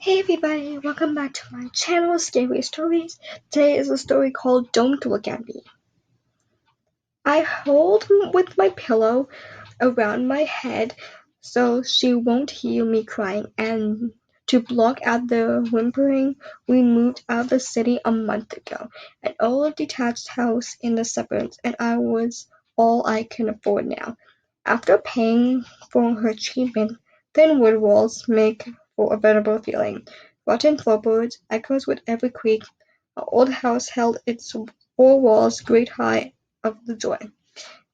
Hey everybody, welcome back to my channel, Scary Stories. Today is a story called Don't Look at Me. I hold with my pillow around my head so she won't hear me crying, and to block out the whimpering, we moved out of the city a month ago. An old detached house in the suburbs, and I was all I can afford now. After paying for her treatment, thin wood walls make for a bearable feeling. Rotten floorboards echoes with every creak. Our old house held its four walls great high of the joy.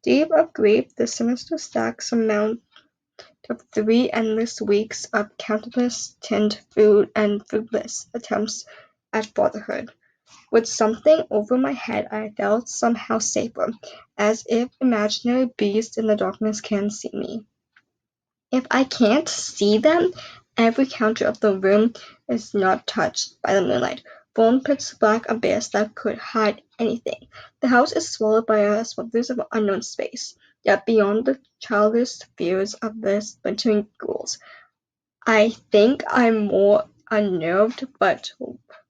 Deep of grief, the sinister stacks amount of 3 endless weeks of countless tinned food and fruitless attempts at fatherhood. With something over my head, I felt somehow safer, as if imaginary beasts in the darkness can see me. If I can't see them, every counter of the room is not touched by the moonlight, formed pitch black abyss that could hide anything. The house is swallowed by a smothers of unknown space, yet beyond the childish fears of the splintering ghouls, I think I'm more unnerved, but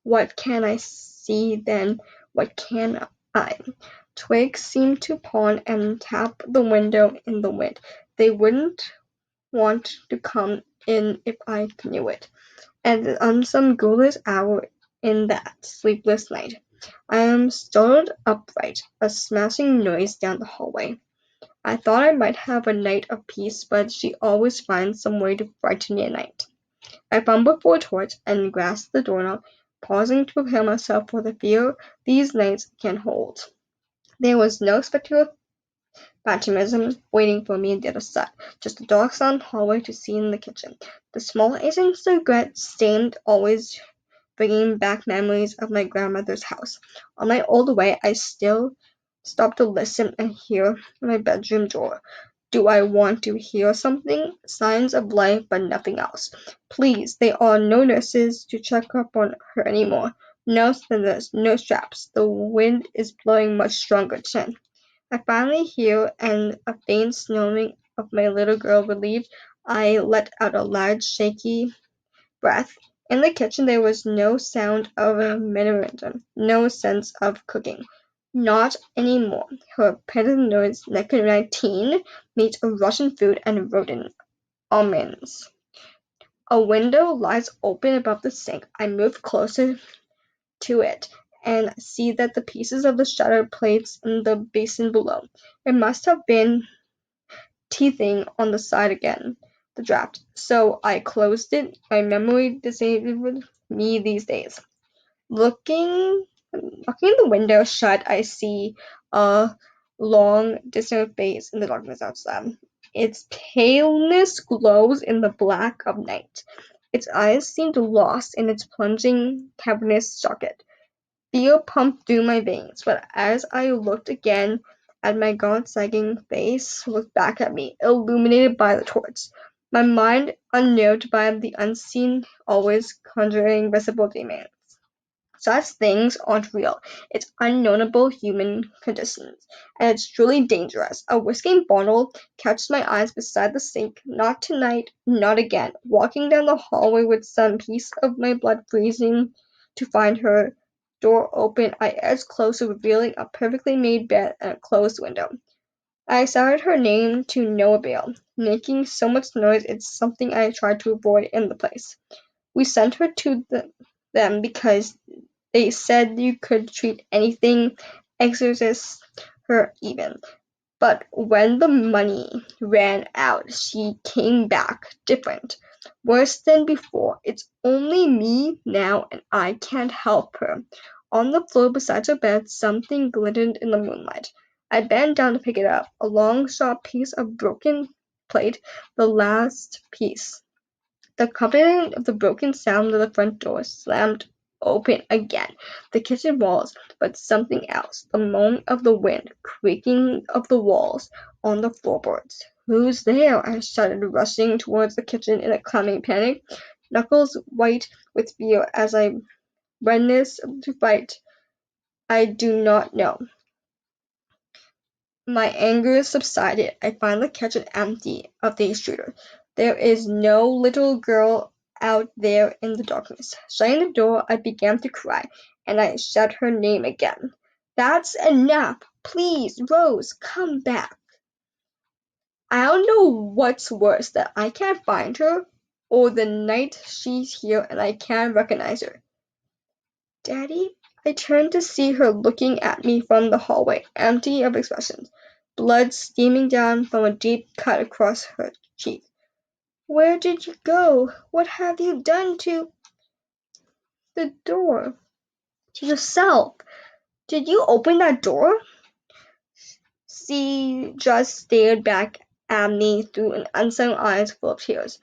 what can I see then? What can I? Twigs seem to pawn and tap the window in the wind. They wouldn't want to come in if I knew it. And on some ghoulish hour in that sleepless night, I am startled upright, a smashing noise down the hallway. I thought I might have a night of peace, but she always finds some way to frighten me at night. I fumbled for a torch and grasped the doorknob, pausing to prepare myself for the fear these nights can hold. There was no specter of phantasm waiting for me on the other side, just a dark silent hallway to see in the kitchen. The small Asian cigarette stained, always bringing back memories of my grandmother's house. On my old way, I still stop to listen and hear my bedroom door. Do I want to hear something? Signs of life, but nothing else. Please, there are no nurses to check up on her anymore. No slithers, no straps. The wind is blowing much stronger too. I finally hear and a faint snoring of my little girl relieved, I let out a loud, shaky breath. In the kitchen there was no sound of a minimum, no sense of cooking. Not anymore. Her patent noise COVID-19 meets a Russian food and rodent almonds. A window lies open above the sink. I move closer to it and see that the pieces of the shattered plates in the basin below. It must have been teething on the side again, the draft. So I closed it. My memory disabled me these days. Looking the window shut, I see a long, distant face in the darkness outside. Its paleness glows in the black of night. Its eyes seemed lost in its plunging, cavernous socket. Fear pumped through my veins, but as I looked again at my God-sagging face, looked back at me, illuminated by the torch, my mind unnerved by the unseen, always conjuring visible demons. Such things aren't real. It's unknowable human conditions, and it's truly dangerous. A whiskey bottle catches my eyes beside the sink. Not tonight, not again. Walking down the hallway with some piece of my blood freezing to find her door open, I edged closer, revealing a perfectly made bed and a closed window. I shouted her name to no avail, making so much noise it's something I tried to avoid in the place. We sent her to them because they said you could treat anything, exorcist her even. But when the money ran out, she came back different. Worse than before. It's only me now and I can't help her. On the floor beside her bed, something glittered in the moonlight. I bent down to pick it up. A long, sharp piece of broken plate, the last piece. The accompaniment of the broken sound of the front door slammed open again. The kitchen walls, but something else. The moan of the wind, creaking of the walls on the floorboards. Who's there? I shouted, rushing towards the kitchen in a climbing panic, knuckles white with fear as I readiness to fight. I do not know. My anger subsided. I find the kitchen empty of the intruder. There is no little girl out there in the darkness. Shutting the door, I began to cry, and I said her name again. That's enough. Please, Rose, come back. I don't know what's worse, that I can't find her, or the night she's here and I can't recognize her. Daddy? I turned to see her looking at me from the hallway, empty of expression, blood steaming down from a deep cut across her cheek. Where did you go? What have you done to the door? To yourself? Did you open that door? She just stared back at me through an unseeing eyes full of tears.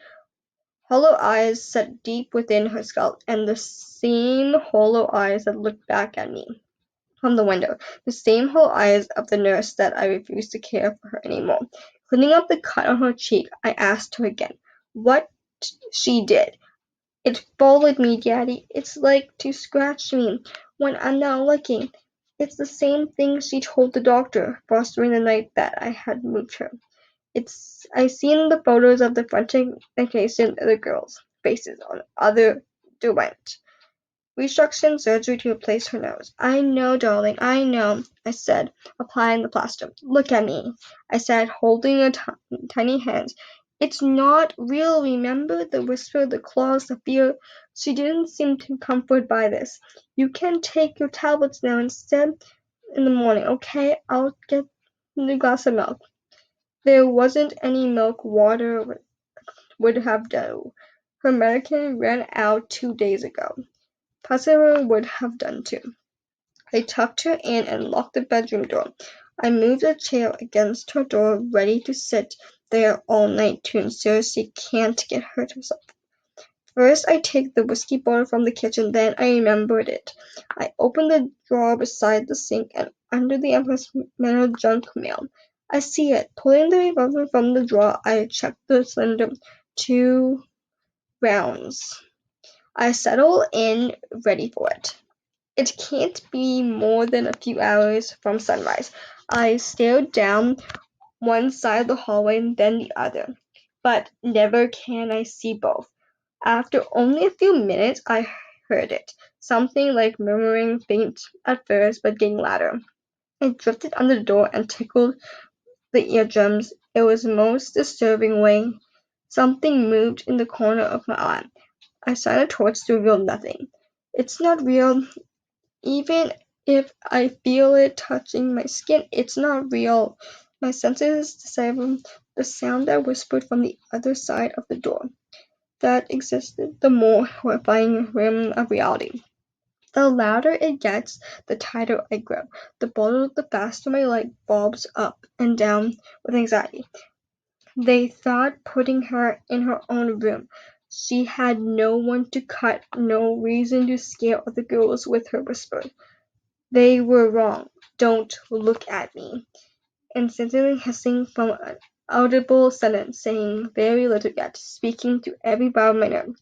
Hollow eyes set deep within her skull, and the same hollow eyes that looked back at me from the window, the same hollow eyes of the nurse that I refused to care for her anymore. Cleaning up the cut on her cheek, I asked her again what she did. It followed me, Daddy. It's like to scratch me when I'm not looking. It's the same thing she told the doctor, fostering the night that I had moved her. I seen the photos of the frantic vacation of the girls' faces on other Derwent. Reconstruction surgery to replace her nose. I know, darling, I know, I said, applying the plaster. Look at me, I said, holding her tiny hands. It's not real, remember? The whisper, the claws, the fear. She didn't seem too comforted by this. You can take your tablets now instead in the morning, okay? I'll get the glass of milk. There wasn't any milk. Water would have done. Her medicine ran out 2 days ago. Pacira would have done too. I tucked her in and locked the bedroom door. I moved a chair against her door, ready to sit there all night to ensure she can't get hurt herself. First, I take the whiskey bottle from the kitchen, then I remembered it. I opened the drawer beside the sink and under the Empress Metal junk mail. I see it. Pulling the revolver from the drawer, I checked the cylinder. 2 rounds. I settle in, ready for it. It can't be more than a few hours from sunrise. I stared down one side of the hallway and then the other, but never can I see both. After only a few minutes, I heard it. Something like murmuring, faint at first, but getting louder. It drifted under the door and tickled the eardrums. It was the most disturbing way. Something moved in the corner of my eye. I shined a torch to reveal nothing. It's not real. Even if I feel it touching my skin, it's not real. My senses deciphered the sound that whispered from the other side of the door. That existed, the more horrifying rim of reality. The louder it gets, the tighter I grip. The bolder, the faster my light bulbs up and down with anxiety. They thought putting her in her own room. She had no one to cut, no reason to scare other girls with her whisper. They were wrong. Don't look at me. Insistently hissing from an audible sentence, saying very little yet, speaking to every bar of my nerve.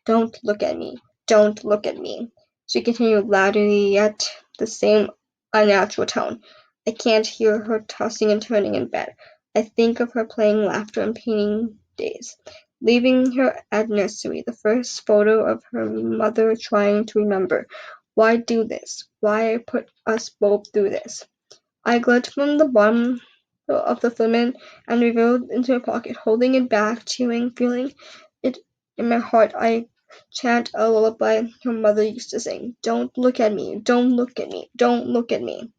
Don't look at me. Don't look at me. She continued louder yet the same unnatural tone. I can't hear her tossing and turning in bed. I think of her playing laughter and painting days, leaving her at nursery, the first photo of her mother trying to remember. Why do this? Why put us both through this? I glanced from the bottom of the filament and revealed into a pocket, holding it back, chewing, feeling it in my heart. I chant a lullaby her mother used to sing. Don't look at me, don't look at me, don't look at me.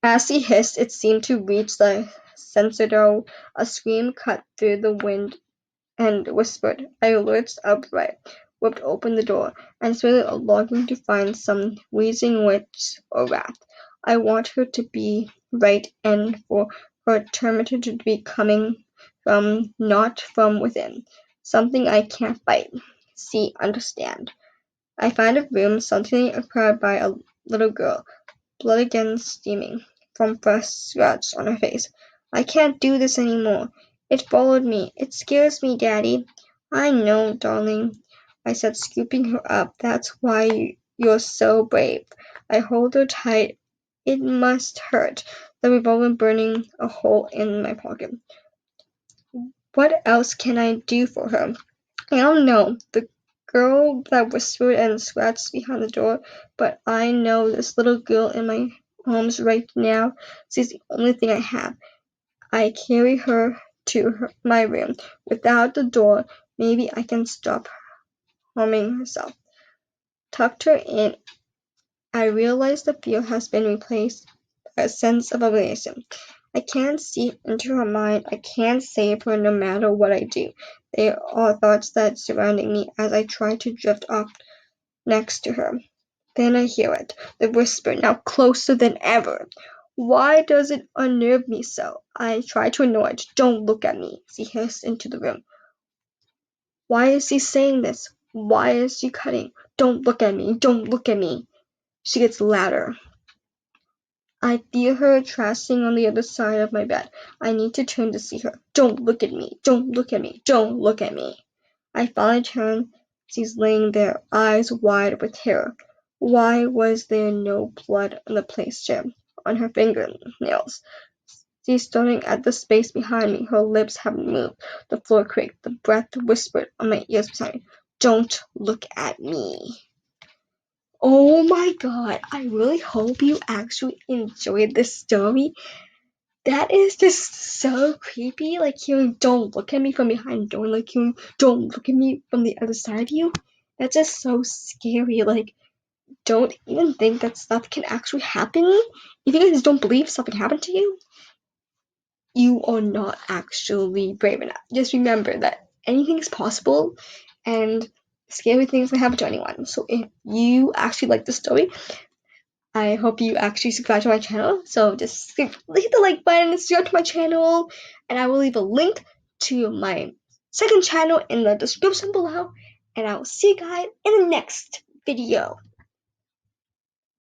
As he hissed, it seemed to reach the censor. A scream cut through the wind and whispered. I lurched upright, whipped open the door, and swayed a longing to find some wheezing witch or rat. I want her to be right and for her tormentor to be coming from, not from within. Something I can't fight. See, understand. I find a room suddenly occupied by a little girl, blood again steaming from fresh scratch on her face. I can't do this anymore. It followed me. It scares me, Daddy. I know, darling, I said, scooping her up. That's why you're so brave. I hold her tight. It must hurt. The revolver burning a hole in my pocket. What else can I do for her? I don't know the girl that whispered and scratched behind the door, but I know this little girl in my arms right now. She's the only thing I have. I carry her to my room. Without the door, maybe I can stop harming herself. Tucked her in, I realize the fear has been replaced by a sense of obligation. I can't see into her mind. I can't save her no matter what I do. They are thoughts that surrounding me as I try to drift off next to her. Then I hear it, the whisper, now closer than ever. Why does it unnerve me so? I try to ignore it. Don't look at me, she hissed into the room. Why is she saying this? Why is she cutting? Don't look at me. Don't look at me. She gets louder. I feel her trashing on the other side of my bed. I need to turn to see her. Don't look at me. Don't look at me. Don't look at me. I finally turn. She's laying there, eyes wide with terror. Why was there no blood on the plaster, on her fingernails? She's staring at the space behind me. Her lips haven't moved. The floor creaked. The breath whispered on my ears beside me. Don't look at me. Oh my god, I really hope you actually enjoyed this story. That is just so creepy, like hearing don't look at me from behind the door, like hearing don't look at me from the other side of you. That's just so scary, like don't even think that stuff can actually happen. If you guys don't believe stuff can happen to you, you are not actually brave enough. Just remember that anything is possible and scary things can happen to anyone. So if you actually like the story, I hope you actually subscribe to my channel. So just hit the like button and subscribe to my channel. And I will leave a link to my second channel in the description below. And I will see you guys in the next video.